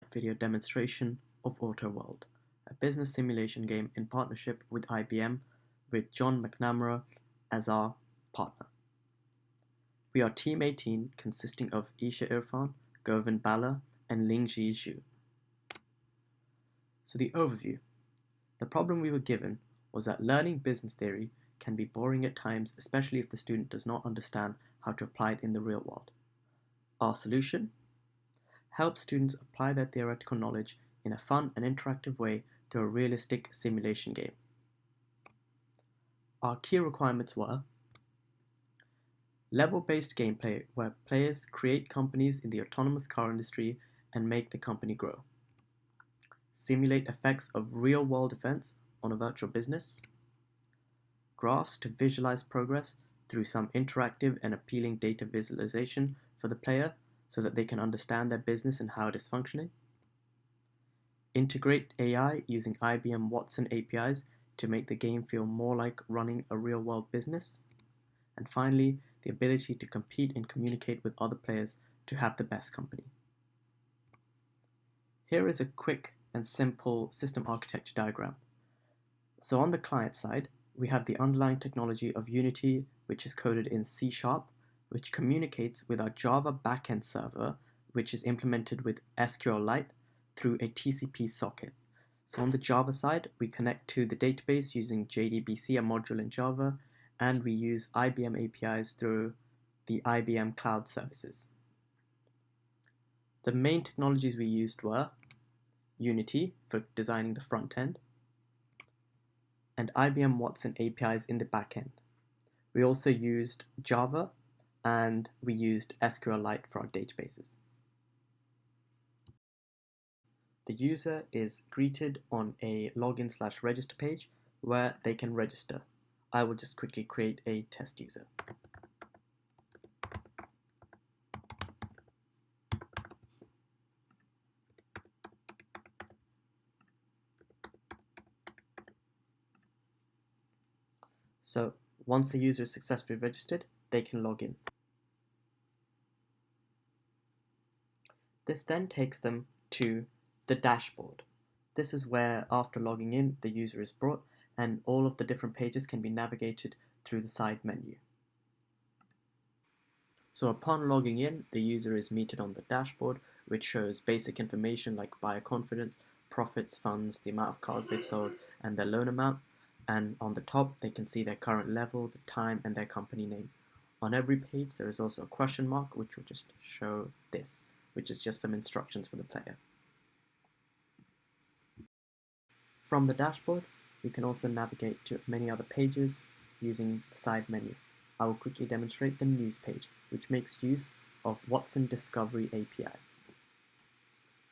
short video demonstration of Autoworld, a business simulation game in partnership with IBM, with John McNamara as our partner. We are Team 18, consisting of Isha Irfan, Govind Bala, and Lingji Zhu. So the overview. The problem we were given was that learning business theory can be boring at times, especially if the student does not understand how to apply it in the real world. Our solution? Help students apply their theoretical knowledge in a fun and interactive way through a realistic simulation game. Our key requirements were level-based gameplay where players create companies in the autonomous car industry and make the company grow. Simulate effects of real-world events on a virtual business. Graphs to visualize progress through some interactive and appealing data visualization for the player so that they can understand their business and how it is functioning. Integrate AI using IBM Watson APIs to make the game feel more like running a real-world business. And finally, the ability to compete and communicate with other players to have the best company. Here is a quick and simple system architecture diagram. So on the client side, we have the underlying technology of Unity, which is coded in C#, which communicates with our Java backend server, which is implemented with SQLite through a TCP socket. So on the Java side, we connect to the database using JDBC, a module in Java, and we use IBM APIs through the IBM Cloud Services. The main technologies we used were Unity for designing the front end, and IBM Watson APIs in the back end. We also used Java, and we used SQLite for our databases. The user is greeted on a login/register page where they can register. I will just quickly create a test user. So once the user is successfully registered, they can log in. This then takes them to the dashboard. This is where, after logging in, the user is brought and all of the different pages can be navigated through the side menu. So upon logging in, the user is meted on the dashboard, which shows basic information like buyer confidence, profits, funds, the amount of cars they've sold, and their loan amount. And on the top, they can see their current level, the time, and their company name. On every page, there is also a question mark, which will just show this, which is just some instructions for the player. From the dashboard, we can also navigate to many other pages using the side menu. I will quickly demonstrate the news page, which makes use of Watson Discovery API.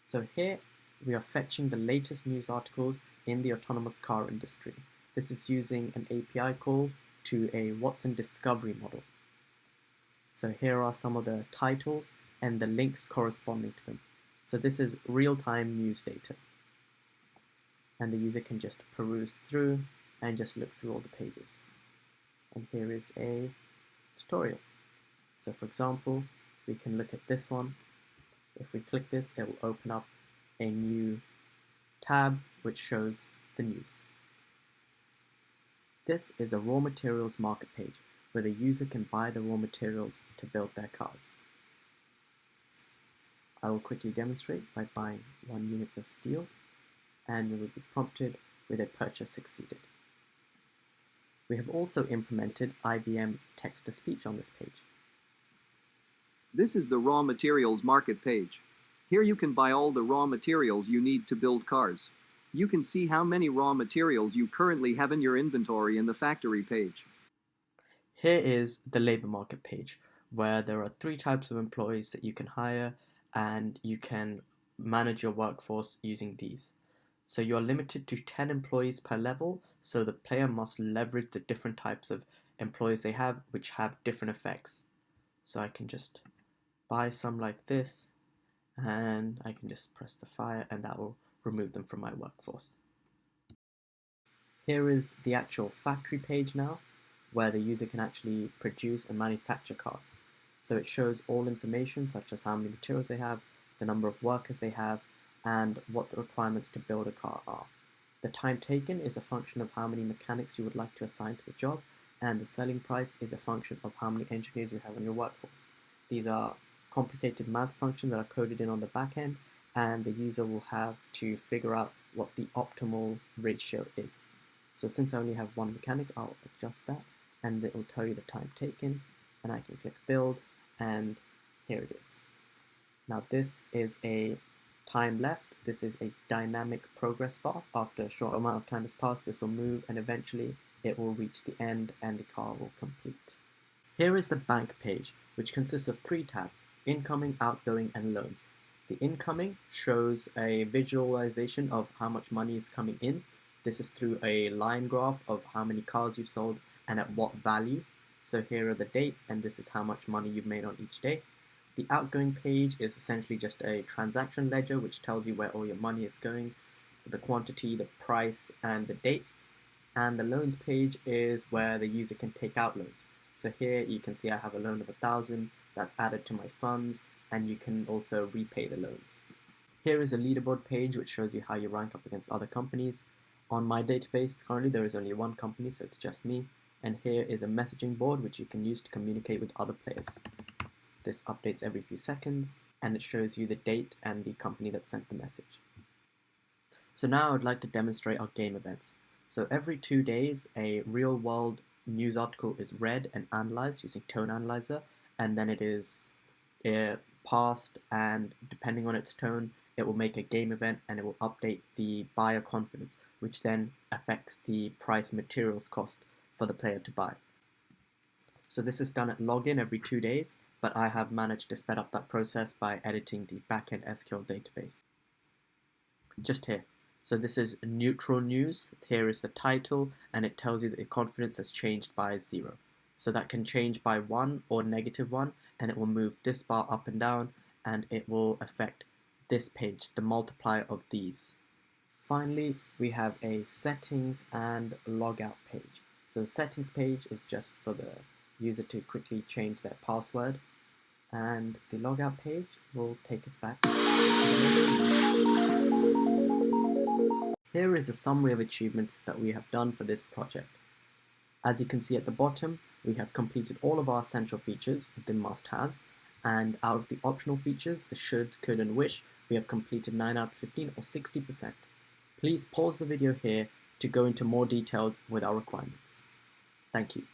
So here, we are fetching the latest news articles in the autonomous car industry. This is using an API call to a Watson Discovery model. So here are some of the titles and the links corresponding to them. So this is real-time news data. And the user can just peruse through and just look through all the pages. And here is a tutorial. So for example, we can look at this one. If we click this, it will open up a new tab which shows the news. This is a raw materials market page where the user can buy the raw materials to build their cars. I will quickly demonstrate by buying 1 unit of steel, and you will be prompted with a purchase succeeded. We have also implemented IBM text-to-speech on this page. This is the raw materials market page. Here you can buy all the raw materials you need to build cars. You can see how many raw materials you currently have in your inventory in the factory page. Here is the labor market page, where there are 3 types of employees that you can hire, and you can manage your workforce using these. So you are limited to 10 employees per level, so the player must leverage the different types of employees they have, which have different effects. So I can just buy some like this, and I can just press the fire, and that will remove them from my workforce. Here is the actual factory page now, where the user can actually produce and manufacture cars. So it shows all information such as how many materials they have, the number of workers they have, and what the requirements to build a car are. The time taken is a function of how many mechanics you would like to assign to the job, and the selling price is a function of how many engineers you have in your workforce. These are complicated math functions that are coded in on the back end, and the user will have to figure out what the optimal ratio is. So since I only have one mechanic, I'll adjust that, and it will tell you the time taken, and I can click build, and here it is. Now this is a time left. This is a dynamic progress bar. After a short amount of time has passed, this will move, and eventually it will reach the end and the car will complete. Here is the bank page, which consists of 3 tabs: incoming, outgoing, and loans. The incoming shows a visualization of how much money is coming in. This is through a line graph of how many cars you've sold and at what value. So here are the dates, and this is how much money you've made on each day. The outgoing page is essentially just a transaction ledger, which tells you where all your money is going, the quantity, the price, and the dates. And the loans page is where the user can take out loans. So here you can see I have a loan of 1,000 that's added to my funds, and you can also repay the loans. Here is a leaderboard page which shows you how you rank up against other companies. On my database currently there is only one company, so it's just me. And here is a messaging board which you can use to communicate with other players. This updates every few seconds, and it shows you the date and the company that sent the message. So now I would like to demonstrate our game events. So every 2 days, a real-world news article is read and analyzed using tone analyzer, and then it is passed, and depending on its tone, it will make a game event and it will update the buyer confidence, which then affects the price materials cost for the player to buy. So this is done at login every 2 days, but I have managed to sped up that process by editing the backend SQL database. Just here. So this is neutral news. Here is the title, and it tells you that your confidence has changed by 0. So that can change by 1 or -1, and it will move this bar up and down, and it will affect this page, the multiplier of these. Finally, we have a settings and logout page. So the settings page is just for the user to quickly change their password, and the logout page will take us back. Here is a summary of achievements that we have done for this project. As you can see at the bottom, we have completed all of our essential features, the must-haves, and out of the optional features, the should, could, and wish, we have completed 9 out of 15 or 60%. Please pause the video here to go into more details with our requirements. Thank you.